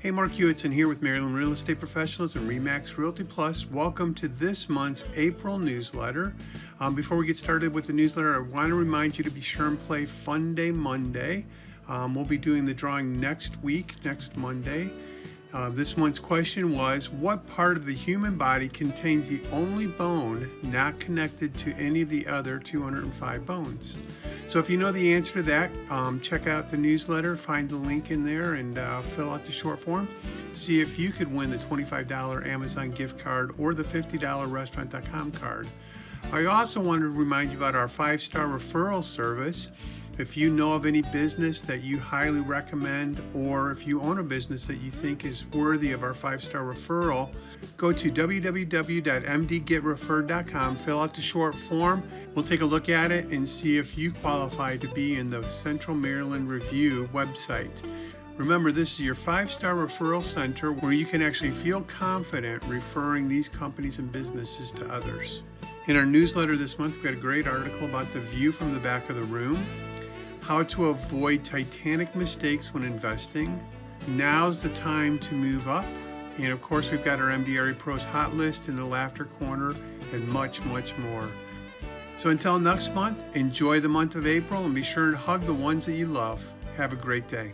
Hey, Mark Hewitson here with Maryland Real Estate Professionals and RE/MAX Realty Plus. Welcome to this month's April newsletter. Before we get started with the newsletter, I want to remind you to be sure and play Fun Day Monday. We'll be doing the drawing next week, next Monday. This month's question was, what part of the human body contains the only bone not connected to any of the other 205 bones? So if you know the answer to that, check out the newsletter, find the link in there and fill out the short form. See if you could win the $25 Amazon gift card or the $50 restaurant.com card. I also wanted to remind you about our 5-star referral service. If you know of any business that you highly recommend, or if you own a business that you think is worthy of our 5-star referral, go to www.mdgetreferred.com, fill out the short form. We'll take a look at it and see if you qualify to be in the Central Maryland Review website. Remember, this is your 5-star referral center where you can actually feel confident referring these companies and businesses to others. In our newsletter this month, we've got a great article about the view from the back of the room, how to avoid Titanic mistakes when investing, now's the time to move up, and of course we've got our MDREPros Hot list in the laughter corner, and much, much more. So until next month, enjoy the month of April and be sure and hug the ones that you love. Have a great day.